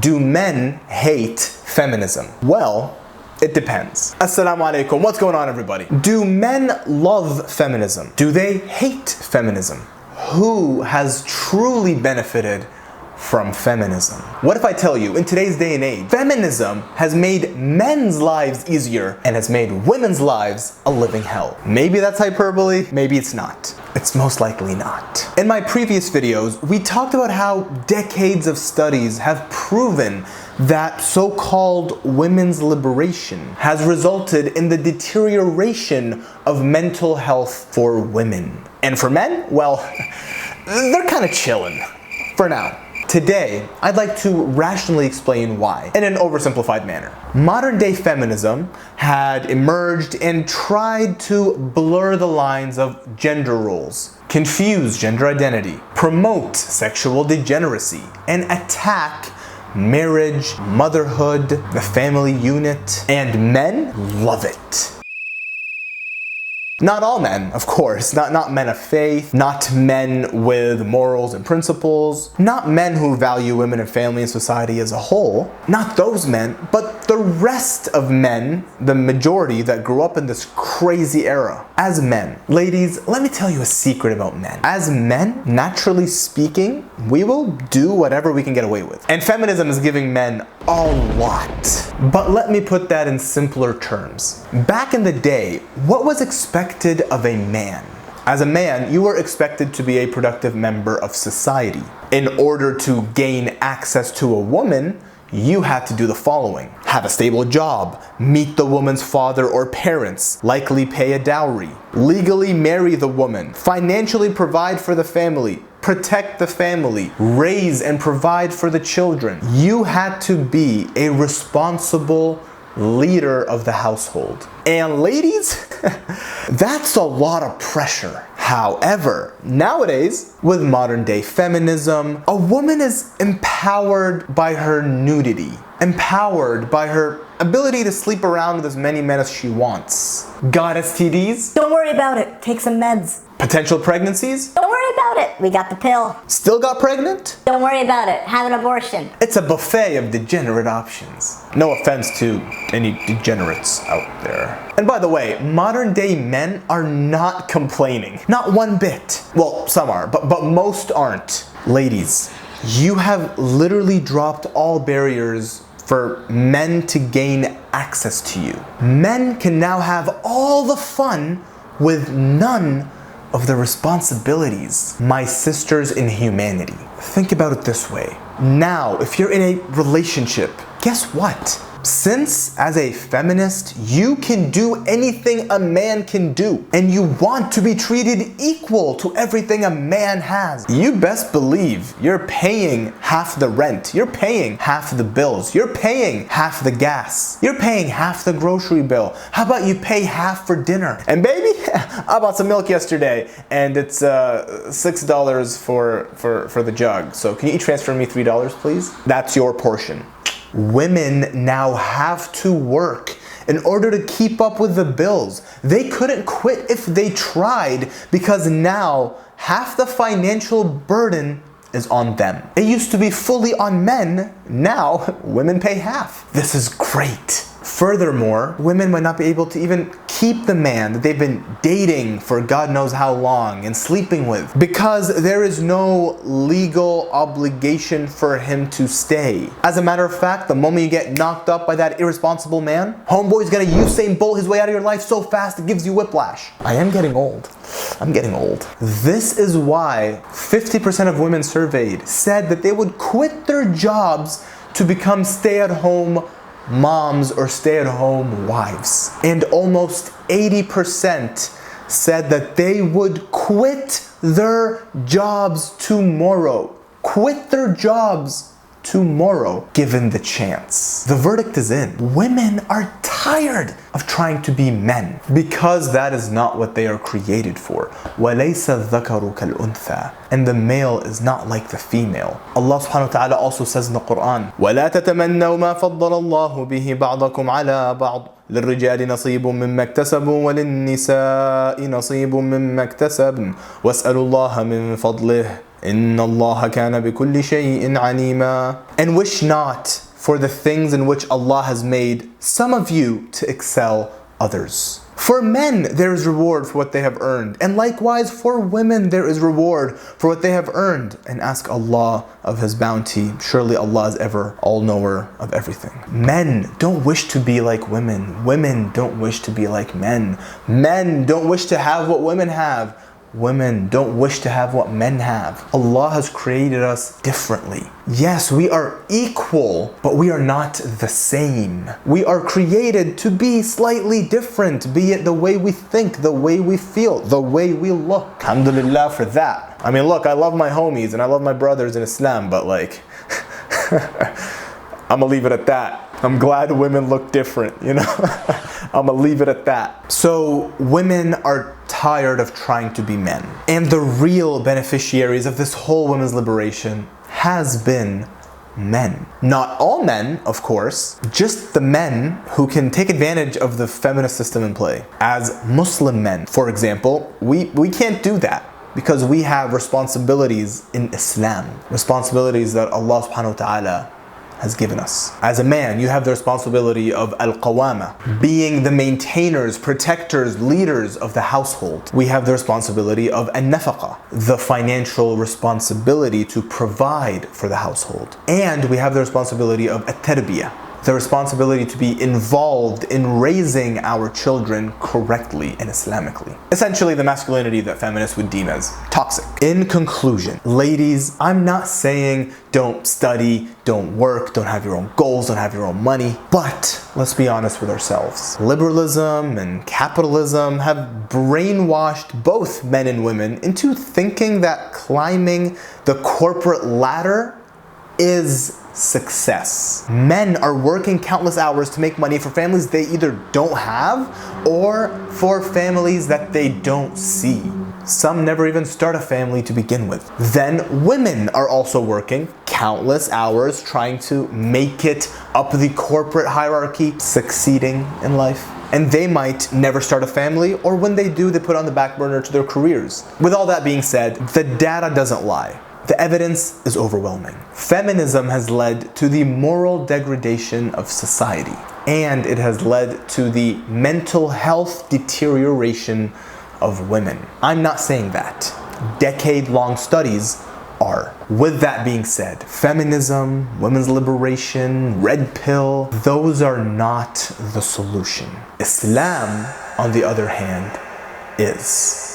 Do men hate feminism? Well, it depends. Assalamu alaikum. What's going on, everybody? Do men love feminism? Do they hate feminism? Who has truly benefited from feminism? What if I tell you, in today's day and age, feminism has made men's lives easier and has made women's lives a living hell? Maybe that's hyperbole, maybe it's not. It's most likely not. In my previous videos, we talked about how decades of studies have proven that so-called women's liberation has resulted in the deterioration of mental health for women. And for men, well, they're kind of chilling for now. Today, I'd like to rationally explain why, in an oversimplified manner. Modern day feminism had emerged and tried to blur the lines of gender roles, confuse gender identity, promote sexual degeneracy, and attack marriage, motherhood, the family unit, and men love it. Not all men, of course, not men of faith, not men with morals and principles, not men who value women and family and society as a whole, not those men, but the rest of men, the majority that grew up in this crazy era. As men, ladies, let me tell you a secret about men. As men, naturally speaking, we will do whatever we can get away with. And feminism is giving men a lot. But let me put that in simpler terms. Back in the day, what was expected of a man? As a man, you were expected to be a productive member of society. In order to gain access to a woman, you had to do the following: have a stable job, meet the woman's father or parents, likely pay a dowry, legally marry the woman, financially provide for the family, protect the family, raise and provide for the children. You had to be a responsible leader of the household. And ladies, that's a lot of pressure. However, nowadays, with modern day feminism, a woman is empowered by her nudity, empowered by her ability to sleep around with as many men as she wants. Got STDs? Don't worry about it. Take some meds. Potential pregnancies? Don't worry about it. We got the pill. Still got pregnant? Don't worry about it. Have an abortion. It's a buffet of degenerate options. No offense to any degenerates out there. And by the way, modern day men are not complaining. Not one bit. Well, some are, but most aren't. Ladies, you have literally dropped all barriers for men to gain access to you. Men can now have all the fun with none of the responsibilities. My sisters in humanity. Think about it this way. Now, if you're in a relationship, guess what? Since, as a feminist, you can do anything a man can do, and you want to be treated equal to everything a man has, you best believe you're paying half the rent, you're paying half the bills, you're paying half the gas, you're paying half the grocery bill. How about you pay half for dinner? And baby, I bought some milk yesterday, and it's $6 for the jug. So can you transfer me $3, please? That's your portion. Women now have to work in order to keep up with the bills. They couldn't quit if they tried because now half the financial burden is on them. It used to be fully on men, now women pay half. This is great. Furthermore, women might not be able to even keep the man that they've been dating for God knows how long and sleeping with because there is no legal obligation for him to stay. As a matter of fact, the moment you get knocked up by that irresponsible man, homeboy's gonna Usain Bolt his way out of your life so fast it gives you whiplash. I am getting old. I'm getting old. This is why 50% of women surveyed said that they would quit their jobs to become stay-at-home moms or stay-at-home wives. And almost 80% said that they would quit their jobs tomorrow. Quit their jobs tomorrow, given the chance. The verdict is in. Women are tired of trying to be men because that is not what they are created for. وَلَيْسَ الذَّكَرُ كَالْأُنثَى. And the male is not like the female. Allah subhanahu wa ta'ala also says in the Quran, وَلَا تَتَمَنَّوْا مَا فَضَّلَ اللَّهُ بِهِ بَعْضَكُمْ عَلَى بَعْضٍ للرجال نصيب مما اكتسبوا وللنساء نصيب مما اكتسبن واسألوا الله من فضله إن الله كان بكل شيء عليما. And wish not for the things in which Allah has made some of you to excel others. For men there is reward for what they have earned, and likewise for women there is reward for what they have earned. And ask Allah of His bounty. Surely Allah is ever all-knower of everything. Men don't wish to be like women. Women don't wish to be like men. Men don't wish to have what women have. Women don't wish to have what men have. Allah has created us differently. Yes, we are equal, but we are not the same. We are created to be slightly different, be it the way we think, the way we feel, the way we look. Alhamdulillah for that. I mean, look, I love my homies and I love my brothers in Islam, but like, I'm gonna leave it at that. I'm glad women look different, you know? I'm gonna leave it at that. So women are tired of trying to be men. And the real beneficiaries of this whole women's liberation has been men. Not all men, of course, just the men who can take advantage of the feminist system in play. As Muslim men, for example, we can't do that because we have responsibilities in Islam. Responsibilities that Allah subhanahu wa ta'ala has given us. As a man, you have the responsibility of al-qawama, being the maintainers, protectors, leaders of the household. We have the responsibility of an-nafaqa, the financial responsibility to provide for the household. And we have the responsibility of at-tarbiyah, the responsibility to be involved in raising our children correctly and Islamically. Essentially the masculinity that feminists would deem as toxic. In conclusion, ladies, I'm not saying don't study, don't work, don't have your own goals, don't have your own money, but let's be honest with ourselves. Liberalism and capitalism have brainwashed both men and women into thinking that climbing the corporate ladder is success. Men are working countless hours to make money for families they either don't have or for families that they don't see. Some never even start a family to begin with. Then women are also working countless hours trying to make it up the corporate hierarchy, succeeding in life. And they might never start a family, or when they do, they put on the back burner to their careers. With all that being said, the data doesn't lie. The evidence is overwhelming. Feminism has led to the moral degradation of society, and it has led to the mental health deterioration of women. I'm not saying that. Decade-long studies are. With that being said, feminism, women's liberation, red pill, those are not the solution. Islam, on the other hand, is.